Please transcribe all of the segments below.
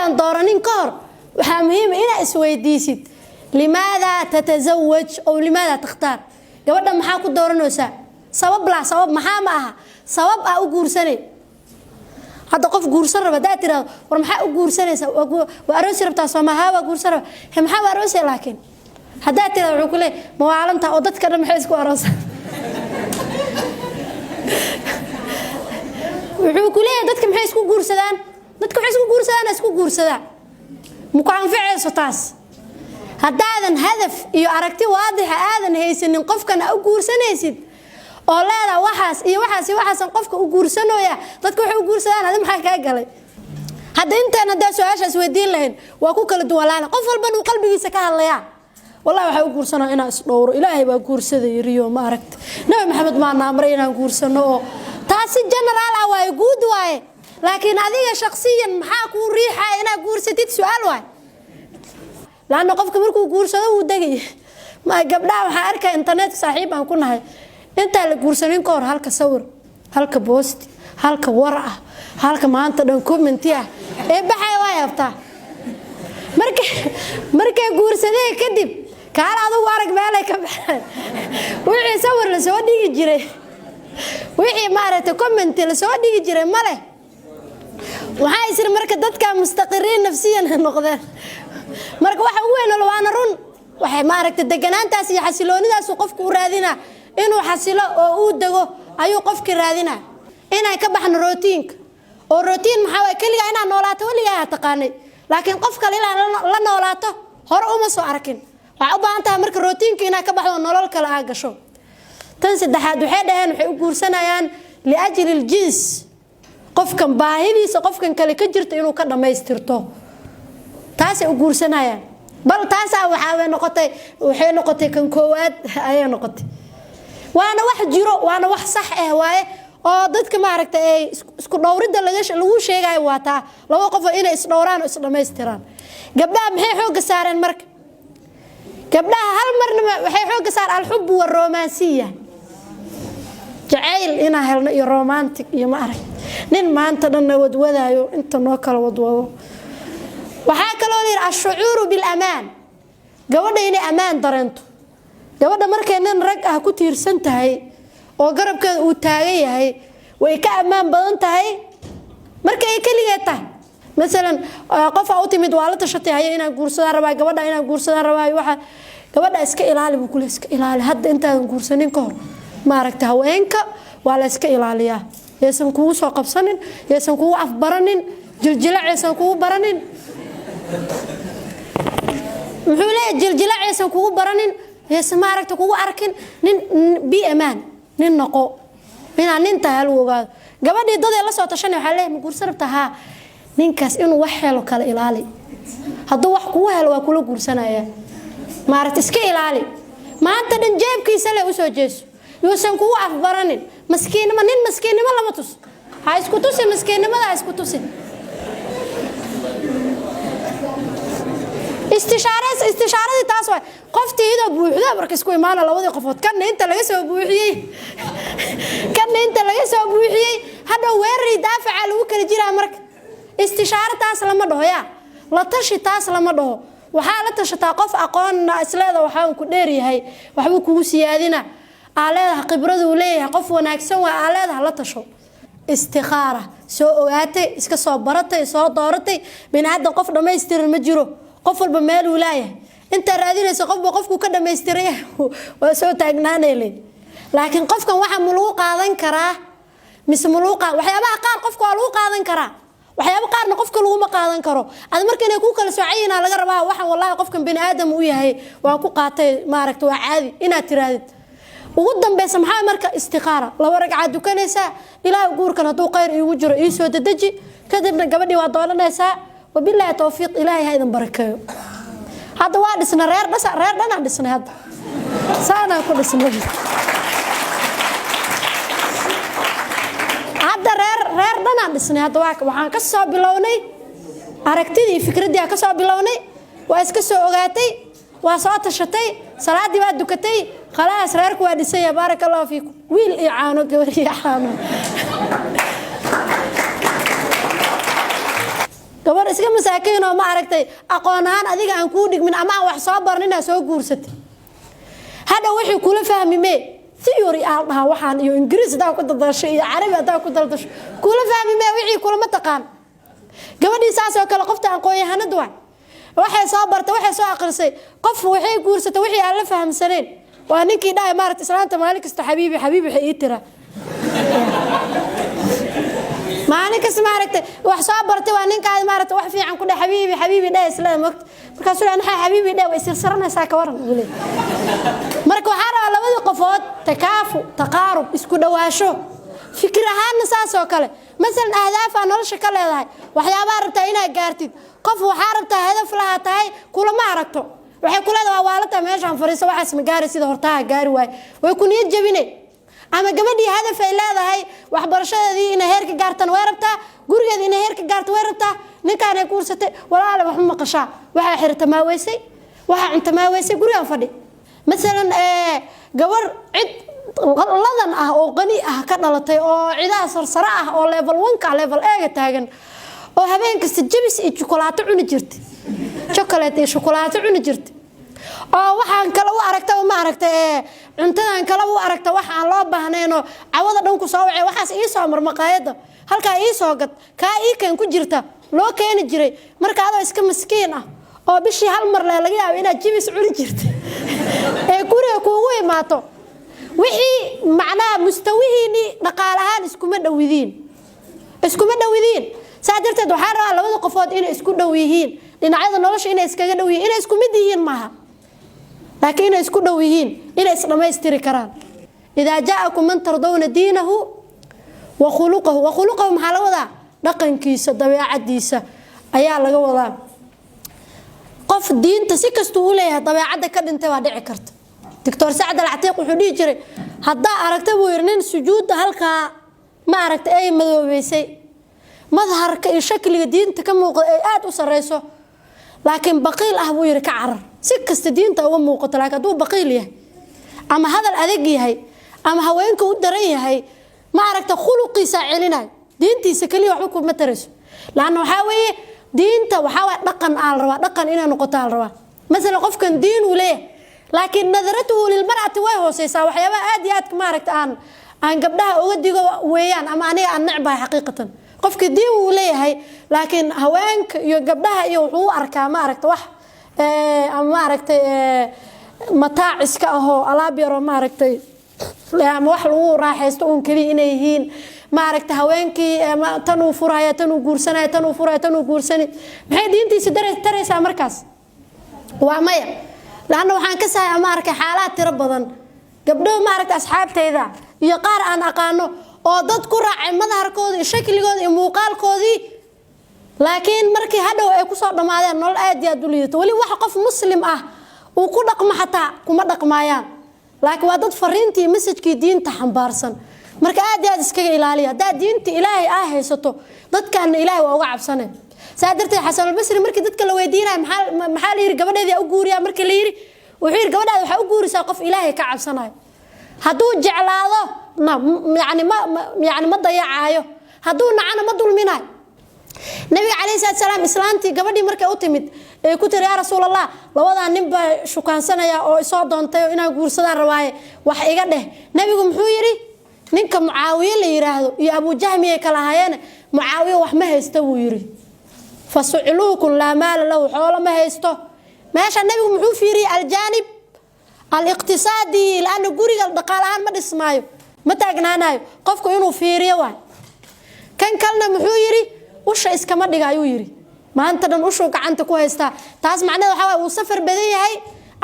intaan dooranin ka hor waxaa muhiim ah inaad isweydiisid limaada tatazawaj oo limaada takhtaar gabadha maxaa ku dooranaysaa sabab la sabab maxaa ma aha sabab aa u guursanay hadda qof guursan raba daa tiraado war maxaa u guursanaysaa waa aroos rabtaa Soomaaliya waa guursan raba maxaa waa aroos laakiin hadda tiraado wuxuu ku leeyahay mawaalanta oo dadka dhan maxay isku aroosan wuxuu ku leeyahay dadka maxay isku guursadaan dadka waxay isku guursadaan muku anficayso taas haddaadan hadaf iyo aragti waadix aadan haysanin qofkan u guursanaysid oo leedahay waxaas qofka u guursanooya dadka waxay u guursadaan adin maxaa ka galay hadda intaan hada su'aashaas weydiin lahayn waa ku kala duwanaan qof walba uu qalbigiisa ka hadlaya wallahi waxa u guursanaa inaa is dhowro ilaahay baa guursaday riyo ma aragti nabi maxamed ma naamray inaan guursano oo taasi general ah way guud waaye laakiin adiga shakhsiyan maxaa ku riixay inaa guursatid su'aal waay laana qofka markuu guursado uu dagay ma gabdhaha waxa arkay internet saaxiib aan ku nahay inta la guursanin ka hor halka sawir halka post halka war ah halka maanta dhan comment ah ee baxay way aftaa markay guursadeen kadib kaal adigu arag meelay ka baxay wixii sawir la soo dhigi jiray wixii maaragtay comment la soo dhigi jiray male waxa isir marka dadka mustaqiriin nafsiyan noqdeen marka waxa ugu weyn waana run waxay maaragtay deganaantaas iyo xasiloonidaas qofku u raadina inuu xasilo oo uu dago ayuu qofka raadina inay ka baxno routine oo routine maxaa way kaliya inaan noolaato waligaa taqaanay laakiin qof kale la noolaato hore uma soo arkin waxa u baahan tahay marka routine inay ka baxdo nolol kale aa gasho tan saddexaad waxay dhaheen waxay u guursanayaan li ajli al jins qofkan baahidiisa qofkan kale ka jirto inuu ka dhameystirto taas ay u guursanayaan bal taas waxay noqotay kan koowaad ayay noqotay waana wax jiro waana wax sax ah waaye oo dadka maaragtay ay isku dhowrida lagu sheegay waa taa laba qof inay is dhowraan oo is dhameystiraan gabdhaha maxay xoog saareen marka gabdhaha hal marna waxay xoog saar al-hub wa romansiya jacayl ina helno iyo romantic iyo ma arag nin maanta dhan wadwadaayo inta noo kala wadwado waxa kale oo leeyahay ash-shu'ur bil amaan gabadha inay amaan dareento gabadha markay nin rag ah ku tiirsan tahay oo garabkeeda uu taagan yahay way ka amaan badan tahay markay kaliya tahay مثلا qof aa u timid waa la tashatay hay inaan guursadaan rabaa gabadha inaan guursadaan rabaa waxa gabadha iska ilaali buu kula iska ilaali hadda intaan guursanin ka hor ma aragtay haweenka waa la iska ilaaliyaa yeesan kugu soo qabsanin yeesan kugu afbaranin jiljilacaysan kugu baranin wuxuu leeyahay jiljilacaysan kugu baranin yeesan ma aragtay kugu arkin nin bi amaan nin noqo inaan nin tahay lagu ogaado gabadhii dad la soo tashanay waxa leeyahay ma guursan rabtaa ninkaas inuu wax helo kala ilaali hadduu wax kugu helo waa kula guursanaya maaragtay iska ilaali maanta dhan jeebkiisa le u soo jeeso yuusan kugu afbaranin maskiinima nin maskiinimo lama tus ha isku tusin maskiinimada ha isku tusin istishaaradii taas way qoftii idoo buuxda marka isku imaana labadii qofood kan inta laga soo buuxiyay hada weerar daafaca lagu kala jiraa marka استشارة تاس لما ده يا لا تشي تاس لما ده وحالة تشتا قف أقان إسلام وحاول كديري هاي وحبو كوسي هذينا علىها قبرده وليه قف وناكسوا علىها لا تشو استخارة سوءاتي إسك صبرتي صوت دارتي من هذا قف ما يستر المجرو قف بمال ولاية أنت رادين سقف بقفك كده ما يستريه وسوء تجناني لي لكن قفك واحد ملوق هذا كراه مس ملوق وحيابها قال قفك ملوق هذا كراه waxyaabo qaarna qofka lagu ma qaadan karo ad markii ay ku kala soocayina laga rabaa waxan wallahi qofkan bini aadam uu yahay waa ku qaatay maaragtay waa caadi inaad tiraadid ugu dambeeyay maxaa marka istiqaara laba ragcad dukanaysa ilaa guurkan haduu qayr iigu jiro ii soo dadeji kadibna gabadhii waa doolanaysa wabillahi tawfiiq ilaahay haydan barakeeyo hadda waa dhisna reer dhana dhisna hadda saana ku dhisna reer dhana dhisnay hadda waxaan ka soo bilownay aragtidii fikradii ka soo bilownay waa iska soo ogaatay waa soo tashatay salaadii waa dukatay khalaas reerku waa dhisay barakallahu fiikum wiil iyo caano gabar iyo caano gabar iska masaakiin oo ma aragtay aqoon ahaan adiga aan ku dhigmin ama wax soo barnina soo guursatay hada wixii kula fahmimee theory aan dhaha waxaan iyo ingiriis daa ku dadashay iyo carabi daa ku dadashay kula fahmimee wixii kula ma taqaan gabadhii saas oo kale qofta aqoon-yahanad waxay soo bartay waxay soo aqrisay qof waxay guursatay wixii aan la fahamsaneen waa ninkii dhaay maaragtay islaanta maalin kasta xabiibi waxay ii tira maalin kasta maaragtay wax soo bartay waa ninkaad maaragtay wax fiican ku dhahay xabiibi dhaay islaam markaas uu leeyahay xabiibi dhaay way sirsaranaysaa ka waran uu leeyahay marka waxa rabaa labada qofood takaafu taqaarub isku dhawaasho fikir ahaan saas oo kale مثلا أهداف أنا ولا شكل هذا وحيا باربته هنا قارتي قف وحاربته هدف لها تاي كل ما عرفته وحي كل هذا والته ماشي عن فريسة واحد اسمه قاري سيده هرتها قاري واي ويكون يتجبني أما قبل هدف إلا هذا هاي وحبر شيء ذي إن هيرك قارتن ويربته قرية ذي إن هيرك قارت ويربته نكان يكون ولا على محمد قشع وحي حرت ما ويسي وحي أنت ما ويسي قرية فدي مثلا قبر عد ladan oo qani ka dhalatay oo ciidaha sarsara oo level 1 ka level 8 taagan oo habeen kasta jibis iyo chocolate cuni jirtay chocolate iyo chocolate cuni jirtay oo waxaan kala u aragtay ma aragtay cuntadan kala u aragtay waxaan loo baahnayno cawada dhan ku soo wacay waxaas ii soo mar maqaayada halka ii soo gad ka ii kan ku jirta loo keeni jiray marka aad iska miskiin ah oo bishii hal mar laga yaabo inaad jibis cuni jirtay ee guriga kuugu imaato wixii macnaa mustawihiini dhaqaalahaan iskuma dhawidiin saadirteed waxa rabaa labada qofood inay isku dhaw yihiin dhinacyada nolosha inay iskaga dhaw yihiin inay isku mid yihiin maaha laakiin inay isku dhaw yihiin inay isdhamaystiri karaan idaa jaakum man tardawna diinahu wa khuluquhu maxaa la wadaa dhaqankiisa dabeecadiisa ayaa laga wadaa qof diinta si kasta uu leeyahay dabeecada ka dhintay waa dhici karta دكتور سعد العتيق وحدي جري هدا أركته ويرنين سجود هالكا ما أركت أي مذوبيسي مظهر شكل الدين تكمل آت وسريسه لكن بقيل أهو يركعر سكست الدين تو موقت لكن دو بقيليه أما هذا الأذقي هي أما هوينك ودريه هي ما أركت خلقي ساعلنا دينتي سكلي وحكم مترس لأنه حاوي دينته وحاول دقن على الروا دقن إنا نقطة على الروا مثلا قف كان دين وليه لكن نظرته للمرأة وهو سيسا وحيابا آديات كما ركت أن قبلها أوديقوا ويان أما أنا النعبة حقيقة قفك الدين وليهي لكن هوانك قبلها يوحو أركا ما ركت وح أما ركت متاع إسكاهو ألابيرو ما ركت لأما وحلو راح يستقون كذي إنيهين ما ركت هوانك تنو فرايا تنو قرسنا تنو فرايا تنو قرسني محي دينتي سدرس تريسا مركز وعمية لأنه وحان كساي أمارك حالات تربضن قبلو مارك أصحاب تيدا يقار أن أقانو وضد كراع مظهر كودي شكل كودي موقال كودي لكن مركي هدو ايكو صار دمادين نول آديا دوليتو ولي وحقف مسلم وكو دقم حتى كما دقمايان لكن وضد فرينتي مسجكي دين تحنبارسن مركي آديا دسكي إلاليا دا دينتي إلهي هيستو ضد كان إلهي وأوقع بسنة سادرتي حسن البصري markii dadka la weydiinay maxaa la yiri gabadheedii u guuriya markii la yiri wuxuu yiri gabadhaada waxa u guurisaa qof Ilaahay ka cabsanayo haduu jeclaado yani ma dayacaayo haduu nacana ma dulminaay nabiga kaleey salaam islaantii gabadhii markay u timid ee ku tiri yaa rasuulallah labada nin ba shukaansanaya oo soo doontay inaan guursadaan rabaaye wax iga dheh nabigu muxuu yiri ninka Muaawiya la yiraahdo iyo Abu Jahmi ay kala hayeen Muaawiya wax ma haysto wuu yiri فسعلوكم لا مال له حول ما هيستو ماشي النبي محو فيري الجانب الاقتصادي لأنه قريق الدقالان ما دسمايو ما تاقنانايو قفكو ينو فيري واي كان كالنا محو يري وشا اسكما ديغايو يري ما انت دن وشو كعنتكو هيستا تاس معناه وحاوي وصفر بدي هاي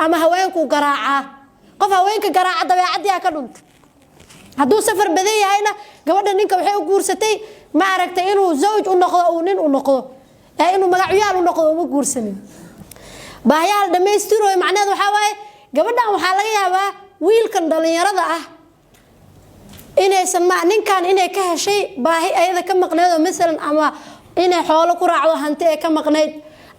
اما هواينكو قراعة قف هواينك قراعة دبيعة ديها كدونت هدو سفر بدي هاينا قبدا نينك وحيو قورستي ما عرقتا انو زوج ونقضو او نين ونقضو إنه مجاعيال ونقض وما جورسنين بايال دميستيرو معناه ذو حواي قبلنا وحاليا با ويل كان دلني رضا إنه سمع نين كان إنه كهشيء باهي أيضا كم مقنعه مثلا أما إنه حوله كراع وهنتي كم مقنعه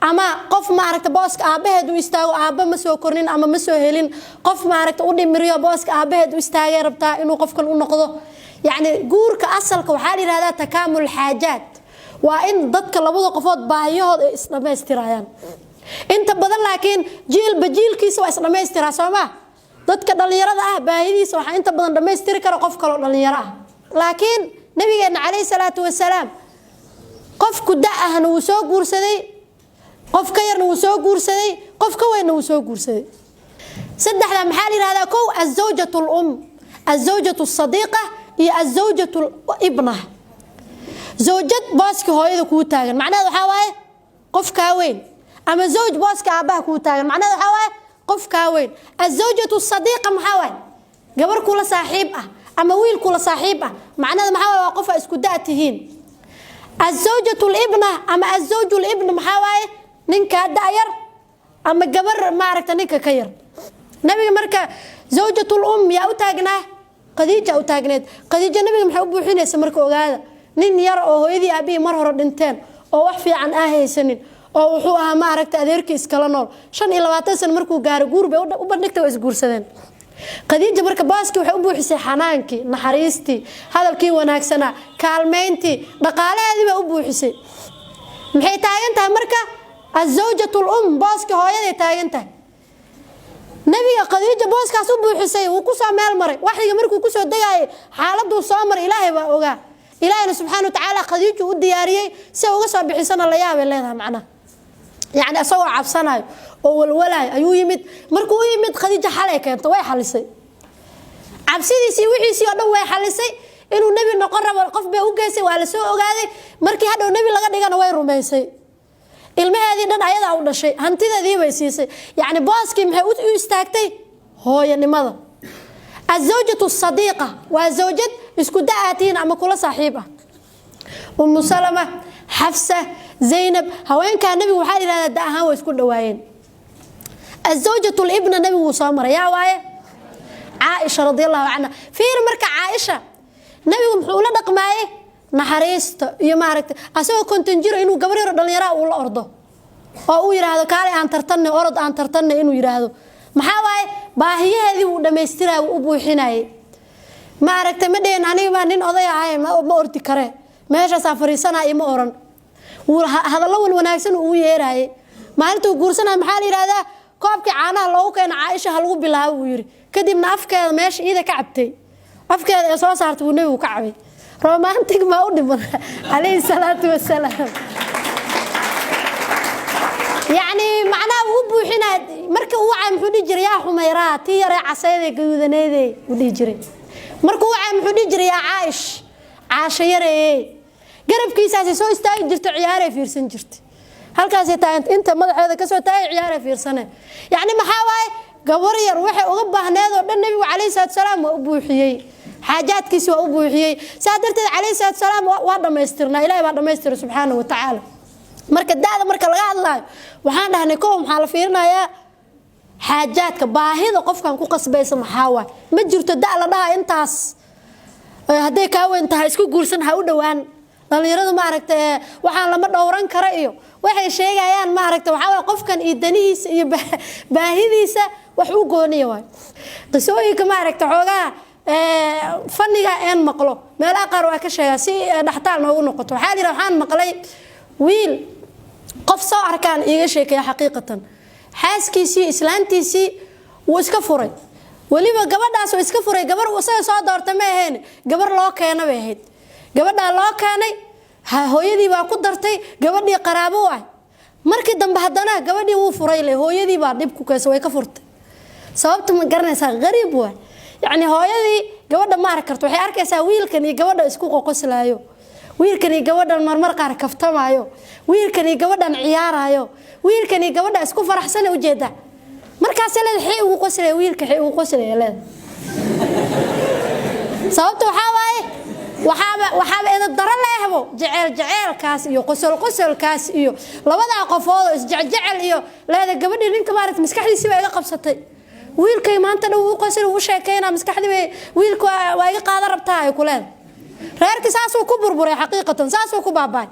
أما قف ما عرفت باسك أبهد ويستاو أبا مسوا كورنين أما مسوا هيلين قف ما عرفت أودي مريا باسك أبهد ويستاو ربطا إنه قف كان ونقضه يعني جور كأصل كوحالي هذا تكامل الحاجات وإن ضدك لبض قفوت باهيهود إسلام استرايان أنت بدل لكن جيل بجيل كيس وإسلام استرا سما ضدك دليرة باهيدي صح أنت بدل لما يسترك رقف كلو دليرة لكن نبينا عليه الصلاة والسلام قف كدأه نوسوق ورسدي قف كير نوسوق ورسدي قف كوين نوسوق ورسدي سدح لهم حالي هذا كو الزوجة الأم الزوجة الصديقة هي الزوجة الابنة زوجة باسك هو إذا كوتاجن معناه حواي قف كوين أما زوج باسك أباه كوتاجن معناه حواي قف كوين الزوجة الصديقة محاوي قبر كل صاحبه أما ويل كل صاحبه معناه محاوي وقف اسكداتهين الزوجة الابنة أما الزوج الابن محاوي نينك داير أما قبر ما عرفت نينك كير نبي مركا زوجة الأم يا أوتاجنا قديجة أوتاجنت قديجة نبي محبوب حين يسمركوا هذا نين يرى أو يدي أبي مرة دنتين أو وحفي عن سنين أو وحوها ما عرفت أذيرك إسكالنور شن إلا واتسن مركوا جار جوربة وبنكت وإسجور سدين قديجة مركا باسكي وحبوب حسي حنانكي نحريستي هذا الكي وناكسنا كالمينتي بقالة هذه بأبو حسي محي تاجنتها مركا الزوجة الأم باسكي هاي هذه تاجنتها نبي قديجة باسكي أصبو حسي وكسر مال مري واحد يمركوا كسر دقاي حالته صامر إلهي بقى إلهي سبحانه وتعالى قديجة ودياريه سوى قصة بحسنا الله يابي اللي معنا يعني أسوأ عبسنا أول ولا أيو يمد مركو يمد قديجة حالي كانت واي حالسي عبسيدي سي وحي سي ودو واي حالسي إنه النبي نقرب القف بيه وقاسي وعلى سوء وقادي مركي هذا النبي لقد ديغان واي رميسي ilma هذه دان ayada u dhashay hantidadii way siisay yani baaski maxay u istaagtay hooyanimada الزوجة الصديقة وزوجة اسكو دعاتين أما كل صاحبة أم سلمة حفصة زينب هوين كان نبي وحالي لا دعها واسكو دواين الزوجة الابنة نبي وصامرة يا واي عائشة رضي الله عنها في مركة عائشة نبي ومحولة دقمايه نحريست يمارك أسوأ كنت نجير إنه قبر يرد يراء ولا أرضه أو يراه كاري عن ترتني أرض عن ترتني إنه يراه محاوي باهي هذه ودم يسترى وأبو حناي ما عرفت مدين أنا ما نين أضيع هاي ما أرتي كره ما هي سافري سنة إيه ما أورن وهذا الله وناكسن ويراي ما أنتوا قرصنا محالي هذا كوبك عنا لو كان عايشة هلو بالله ويري كدي من أفكار ماشي إذا كعبتي أفكار أساس صارت ونبي وكعبي رومانتيك ما أودي عليه الصلاة والسلام يعني معناه وبو حنا مركو وعى محودي جري يا حميرات هي ري عسيده غودنيده ودي جري مركو وعى محودي جري يا عاشيره قربكيساس سو استاي جرت عياره فيرسن جرت halkaas inta madaxeeda ka soo taay ciyaar fiirsane yani maxaa waay gabar yar waxa uga baahneed oo dhan nabiga kaleey salaam waa u buuxiyay xaajaadkiisa waa u buuxiyay saadarteed kaleey salaam waa dhameystirna ilaahay baa dhameystir subhanahu wa ta'ala marka daada marka laga hadlaayo waxaan dhahnay koob maxaa la fiirinayaa xaajaadka baahida qofkan ku qasbaysa maxaa waay ma jirto daa la dhaha intaas haday ka weyn tahay isku guursan ha u dhawaan dhalinyaradu ma aragtay waxaan lama dhowran kara iyo waxay sheegayaan ma aragtay waxa way qofkan idanihiisa iyo baahidiisa wax u gooniyo waay qisooyinka ma aragtay xoogaa faniga aan maqlo meel aqar waa ka sheegay si dhaxtaal noogu noqoto waxa jira waxaan maqlay wiil qof soo arkaan iiga sheekay xaqiiqatan xaaskiisii islaantiisii wuu iska furay waliba gabadhaas oo iska furay gabar uu soo doortay ma ahayn gabar loo keenay bay ahayd gabadha loo keenay hooyadii baa ku dartay gabadhii qaraabo ah markii dambe hadana gabadhii wuu furay le hooyadii baa dib ku kaysay way ka furtay sababta ma garanaysaa qariib waa yani hooyadii gabadha ma aragto waxay arkaysaa wiilkan iyo gabadha isku qoqoslaayo wiilkan iyo gabadhan marmar qaar kaftamaayo wiilkan iyo gabadhan ciyaarayo wiilkan iyo gabadha isku faraxsan u jeeda markaas la xii ugu qoslay wiilka xii ugu qoslay leed sababta waxaa ida dara leehbo jaceelkaas iyo qosolkaas iyo labada qofood is jecel iyo leeda gabadhii ninka maarat maskaxdiisa way iga qabsatay wiilkay maanta dhow u qosol u sheekayna maskaxdii wiilku waa iga qaada rabtaa ay ku leed reerka saasoo ku burburay xaqiiqatan saasoo ku baabay